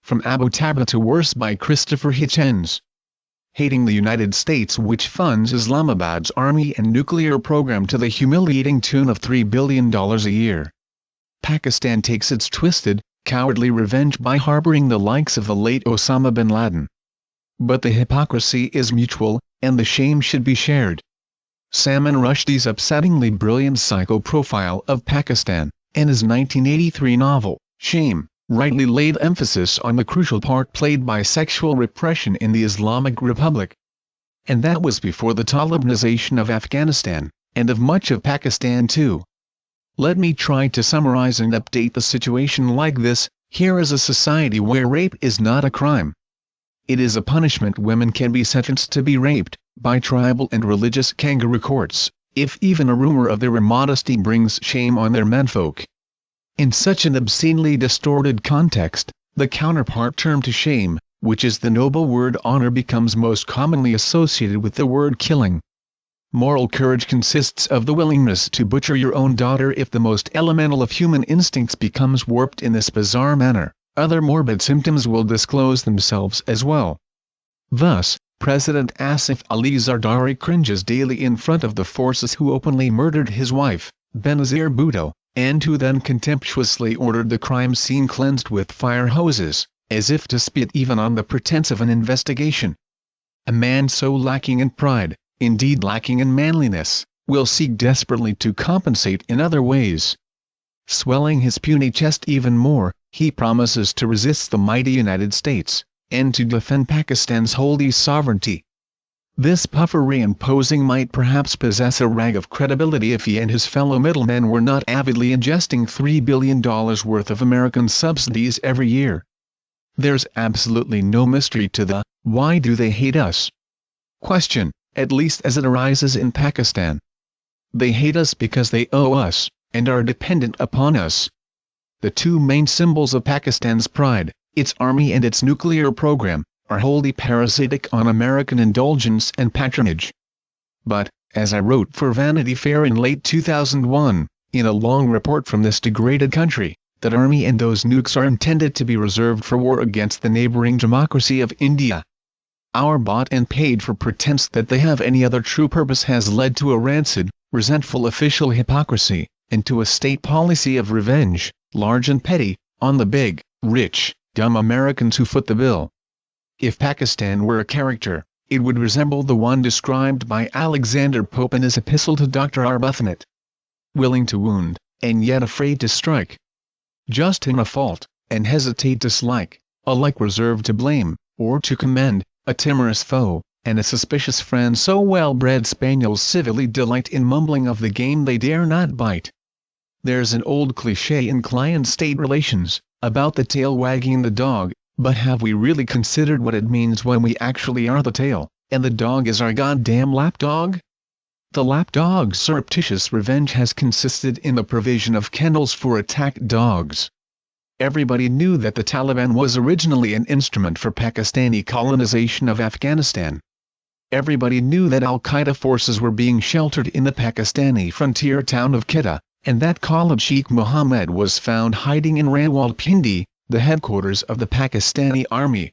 From Abbottabad to Worse by Christopher Hitchens. Hating the United States, which funds Islamabad's army and nuclear program to the humiliating tune of $3 billion a year. Pakistan takes its twisted, cowardly revenge by harboring the likes of the late Osama bin Laden. But the hypocrisy is mutual, and the shame should be shared. Salman Rushdie's upsettingly brilliant psycho-profile of Pakistan, and his 1983 novel, Shame, rightly laid emphasis on the crucial part played by sexual repression in the Islamic Republic. And that was before the Talibanization of Afghanistan, and of much of Pakistan too. Let me try to summarize and update the situation like this. Here is a society where rape is not a crime. It is a punishment. Women can be sentenced to be raped, by tribal and religious kangaroo courts, if even a rumor of their immodesty brings shame on their menfolk. In such an obscenely distorted context, the counterpart term to shame, which is the noble word honor, becomes most commonly associated with the word killing. Moral courage consists of the willingness to butcher your own daughter. If the most elemental of human instincts becomes warped in this bizarre manner, other morbid symptoms will disclose themselves as well. Thus, President Asif Ali Zardari cringes daily in front of the forces who openly murdered his wife, Benazir Bhutto, and who then contemptuously ordered the crime scene cleansed with fire hoses, as if to spit even on the pretense of an investigation. A man so lacking in pride, indeed lacking in manliness, will seek desperately to compensate in other ways. Swelling his puny chest even more, he promises to resist the mighty United States, and to defend Pakistan's holy sovereignty. This puffery and posing might perhaps possess a rag of credibility if he and his fellow middlemen were not avidly ingesting $3 billion worth of American subsidies every year. There's absolutely no mystery to the "why do they hate us?" question, at least as it arises in Pakistan. They hate us because they owe us, and are dependent upon us. The two main symbols of Pakistan's pride, its army and its nuclear program, are wholly parasitic on American indulgence and patronage. But, as I wrote for Vanity Fair in late 2001, in a long report from this degraded country, that army and those nukes are intended to be reserved for war against the neighboring democracy of India. Our bought and paid for pretense that they have any other true purpose has led to a rancid, resentful official hypocrisy, and to a state policy of revenge, large and petty, on the big, rich, dumb Americans who foot the bill. If Pakistan were a character, it would resemble the one described by Alexander Pope in his epistle to Dr. Arbuthnot. Willing to wound, and yet afraid to strike. Just in a fault, and hesitate to slike, alike reserved to blame, or to commend, a timorous foe, and a suspicious friend. So well-bred spaniels civilly delight in mumbling of the game they dare not bite. There's an old cliché in client-state relations, about the tail wagging the dog, but have we really considered what it means when we actually are the tail, and the dog is our goddamn lapdog? The lapdog's surreptitious revenge has consisted in the provision of kennels for attacked dogs. Everybody knew that the Taliban was originally an instrument for Pakistani colonization of Afghanistan. Everybody knew that al-Qaeda forces were being sheltered in the Pakistani frontier town of Quetta, and that Khalid Sheikh Mohammed was found hiding in Rawalpindi, the headquarters of the Pakistani army.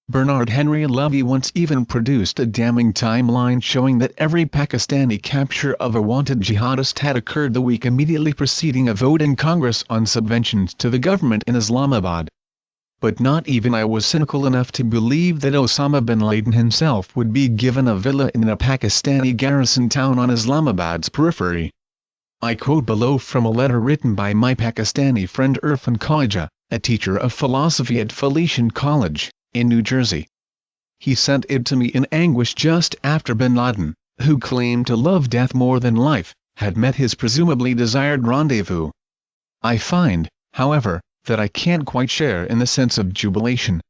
Bernard Henry Levy once even produced a damning timeline showing that every Pakistani capture of a wanted jihadist had occurred the week immediately preceding a vote in Congress on subventions to the government in Islamabad. But not even I was cynical enough to believe that Osama bin Laden himself would be given a villa in a Pakistani garrison town on Islamabad's periphery. I quote below from a letter written by my Pakistani friend Irfan Khawaja, a teacher of philosophy at Felician College, in New Jersey. He sent it to me in anguish just after bin Laden, who claimed to love death more than life, had met his presumably desired rendezvous. I find, however, that I can't quite share in the sense of jubilation.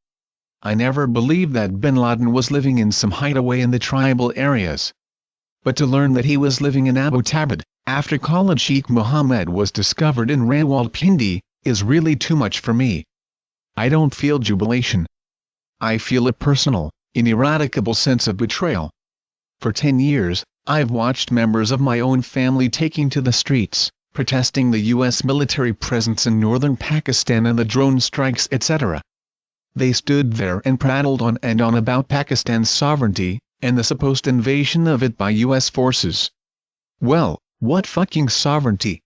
I never believed that bin Laden was living in some hideaway in the tribal areas. But to learn that he was living in Abbottabad, after Khalid Sheikh Mohammed was discovered in Rawalpindi, is really too much for me. I don't feel jubilation. I feel a personal, ineradicable sense of betrayal. For 10 years, I've watched members of my own family taking to the streets, protesting the U.S. military presence in northern Pakistan and the drone strikes etc. They stood there and prattled on and on about Pakistan's sovereignty, and the supposed invasion of it by US forces. Well, what fucking sovereignty?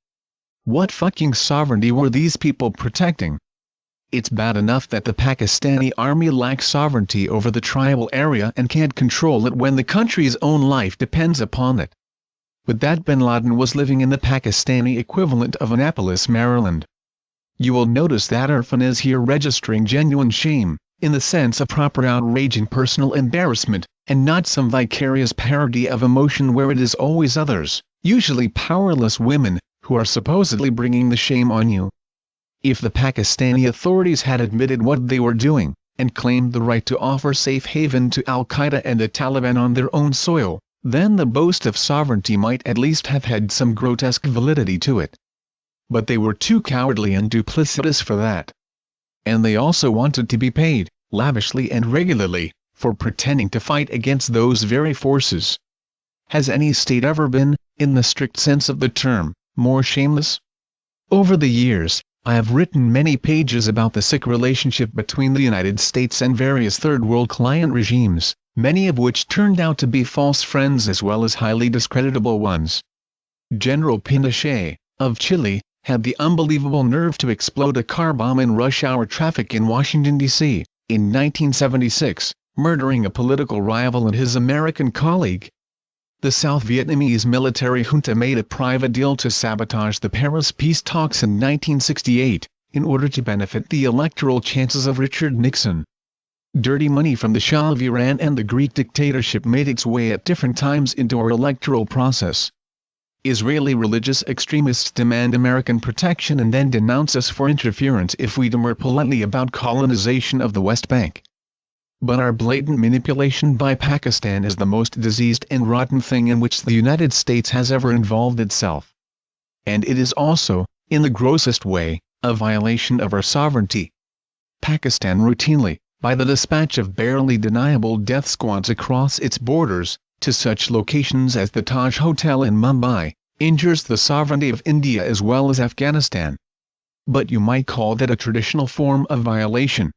What fucking sovereignty were these people protecting? It's bad enough that the Pakistani army lacks sovereignty over the tribal area and can't control it when the country's own life depends upon it. But that bin Laden was living in the Pakistani equivalent of Annapolis, Maryland. You will notice that Irfan is here registering genuine shame, in the sense of proper outrage and personal embarrassment, and not some vicarious parody of emotion where it is always others, usually powerless women, who are supposedly bringing the shame on you. If the Pakistani authorities had admitted what they were doing, and claimed the right to offer safe haven to Al-Qaeda and the Taliban on their own soil, then the boast of sovereignty might at least have had some grotesque validity to it. But they were too cowardly and duplicitous for that. And they also wanted to be paid, lavishly and regularly, for pretending to fight against those very forces. Has any state ever been, in the strict sense of the term, more shameless? Over the years, I have written many pages about the sick relationship between the United States and various third-world client regimes, many of which turned out to be false friends as well as highly discreditable ones. General Pinochet, of Chile, had the unbelievable nerve to explode a car bomb in rush-hour traffic in Washington, D.C., in 1976, murdering a political rival and his American colleague. The South Vietnamese military junta made a private deal to sabotage the Paris peace talks in 1968, in order to benefit the electoral chances of Richard Nixon. Dirty money from the Shah of Iran and the Greek dictatorship made its way at different times into our electoral process. Israeli religious extremists demand American protection and then denounce us for interference if we demur politely about colonization of the West Bank. But our blatant manipulation by Pakistan is the most diseased and rotten thing in which the United States has ever involved itself. And it is also, in the grossest way, a violation of our sovereignty. Pakistan routinely, by the dispatch of barely deniable death squads across its borders, to such locations as the Taj Hotel in Mumbai, injures the sovereignty of India as well as Afghanistan. But you might call that a traditional form of violation.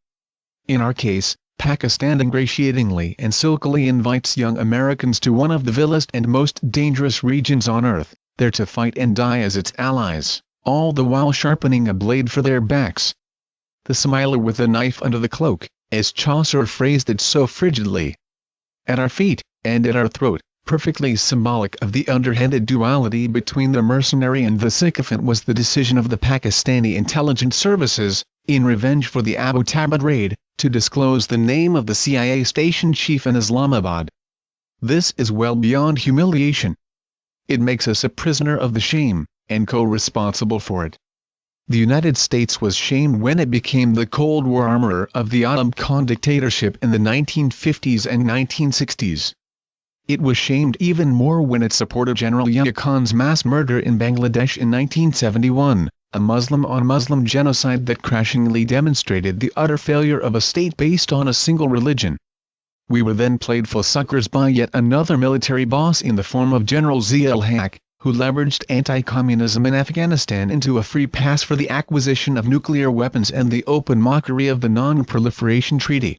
In our case, Pakistan ingratiatingly and silkily invites young Americans to one of the villest and most dangerous regions on earth, there to fight and die as its allies, all the while sharpening a blade for their backs. The smiler with a knife under the cloak, as Chaucer phrased it so frigidly. At our feet, and at our throat, perfectly symbolic of the underhanded duality between the mercenary and the sycophant was the decision of the Pakistani intelligence services, in revenge for the Abbottabad raid, to disclose the name of the CIA station chief in Islamabad. This is well beyond humiliation. It makes us a prisoner of the shame, and co-responsible for it. The United States was shamed when it became the Cold War armorer of the Ayyub Khan dictatorship in the 1950s and 1960s. It was shamed even more when it supported General Yahya Khan's mass murder in Bangladesh in 1971, a Muslim-on-Muslim genocide that crashingly demonstrated the utter failure of a state based on a single religion. We were then played for suckers by yet another military boss in the form of General Zia-ul-Haq, who leveraged anti-communism in Afghanistan into a free pass for the acquisition of nuclear weapons and the open mockery of the Non-Proliferation Treaty.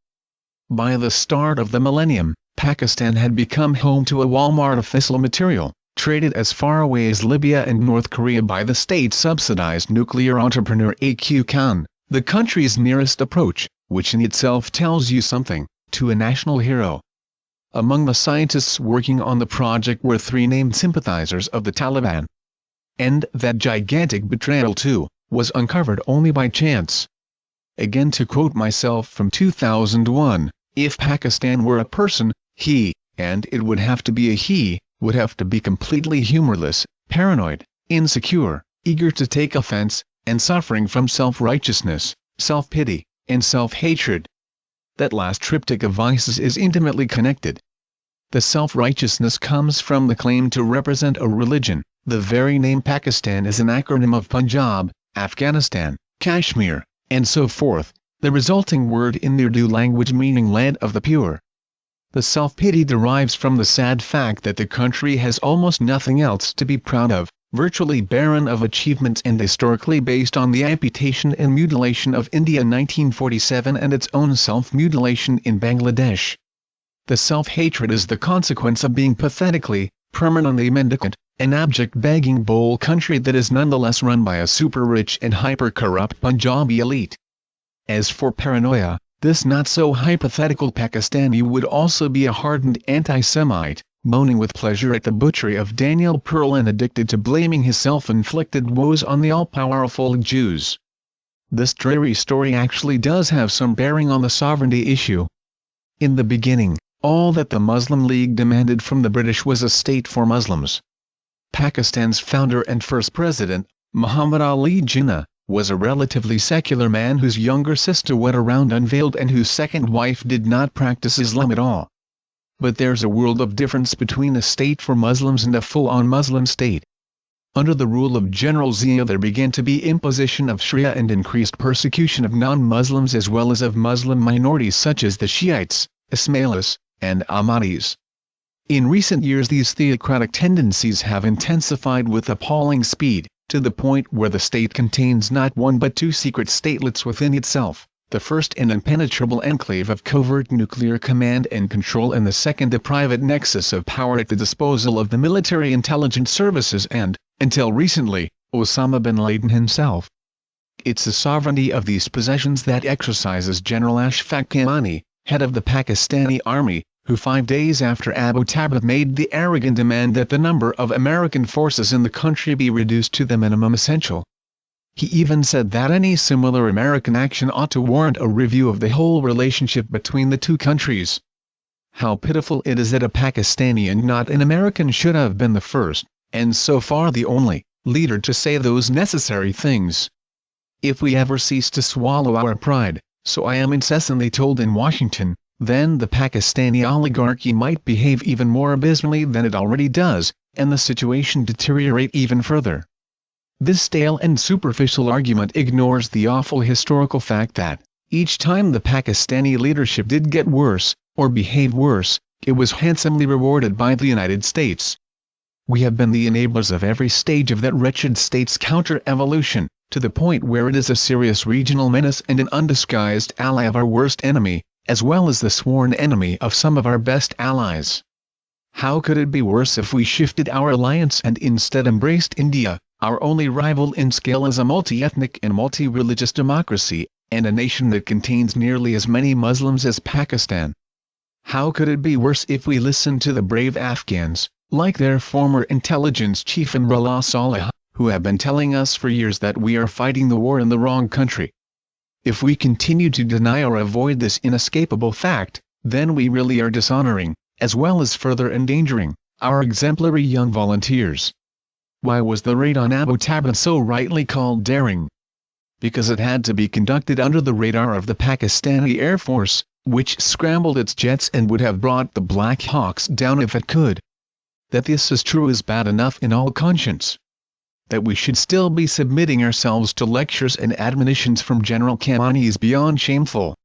By the start of the millennium, Pakistan had become home to a Walmart of fissile material, traded as far away as Libya and North Korea by the state-subsidized nuclear entrepreneur A.Q. Khan, the country's nearest approach, which in itself tells you something, to a national hero. Among the scientists working on the project were 3 named sympathizers of the Taliban. And that gigantic betrayal too, was uncovered only by chance. Again to quote myself from 2001, if Pakistan were a person, he, and it would have to be a he, would have to be completely humorless, paranoid, insecure, eager to take offense, and suffering from self-righteousness, self-pity, and self-hatred. That last triptych of vices is intimately connected. The self-righteousness comes from the claim to represent a religion. The very name Pakistan is an acronym of Punjab, Afghanistan, Kashmir, and so forth, the resulting word in the Urdu language meaning land of the pure. The self-pity derives from the sad fact that the country has almost nothing else to be proud of, virtually barren of achievements and historically based on the amputation and mutilation of India in 1947 and its own self-mutilation in Bangladesh. The self-hatred is the consequence of being pathetically, permanently mendicant, an abject begging bowl country that is nonetheless run by a super-rich and hyper-corrupt Punjabi elite. As for paranoia, this not-so-hypothetical Pakistani would also be a hardened anti-Semite, moaning with pleasure at the butchery of Daniel Pearl and addicted to blaming his self-inflicted woes on the all-powerful Jews. This dreary story actually does have some bearing on the sovereignty issue. In the beginning, all that the Muslim League demanded from the British was a state for Muslims. Pakistan's founder and first president, Muhammad Ali Jinnah, was a relatively secular man whose younger sister went around unveiled and whose second wife did not practice Islam at all. But there's a world of difference between a state for Muslims and a full-on Muslim state. Under the rule of General Zia there began to be imposition of Sharia and increased persecution of non-Muslims as well as of Muslim minorities such as the Shiites, Ismailis, and Ahmadis. In recent years these theocratic tendencies have intensified with appalling speed, to the point where the state contains not one but two secret statelets within itself, the first an impenetrable enclave of covert nuclear command and control and the second a private nexus of power at the disposal of the military intelligence services and, until recently, Osama bin Laden himself. It's the sovereignty of these possessions that exercises General Ashfaq Kamani, head of the Pakistani army, who 5 days after Abbottabad made the arrogant demand that the number of American forces in the country be reduced to the minimum essential. He even said that any similar American action ought to warrant a review of the whole relationship between the two countries. How pitiful it is that a Pakistani and not an American should have been the first, and so far the only, leader to say those necessary things. If we ever cease to swallow our pride, so I am incessantly told in Washington, then the Pakistani oligarchy might behave even more abysmally than it already does, and the situation deteriorate even further. This stale and superficial argument ignores the awful historical fact that, each time the Pakistani leadership did get worse, or behave worse, it was handsomely rewarded by the United States. We have been the enablers of every stage of that wretched state's counter-evolution, to the point where it is a serious regional menace and an undisguised ally of our worst enemy, as well as the sworn enemy of some of our best allies. How could it be worse if we shifted our alliance and instead embraced India, our only rival in scale as a multi-ethnic and multi-religious democracy, and a nation that contains nearly as many Muslims as Pakistan? How could it be worse if we listened to the brave Afghans, like their former intelligence chief Amrullah Saleh, who have been telling us for years that we are fighting the war in the wrong country? If we continue to deny or avoid this inescapable fact, then we really are dishonoring, as well as further endangering, our exemplary young volunteers. Why was the raid on Abbottabad so rightly called daring? Because it had to be conducted under the radar of the Pakistani Air Force, which scrambled its jets and would have brought the Black Hawks down if it could. That this is true is bad enough in all conscience. That we should still be submitting ourselves to lectures and admonitions from General Kamani is beyond shameful.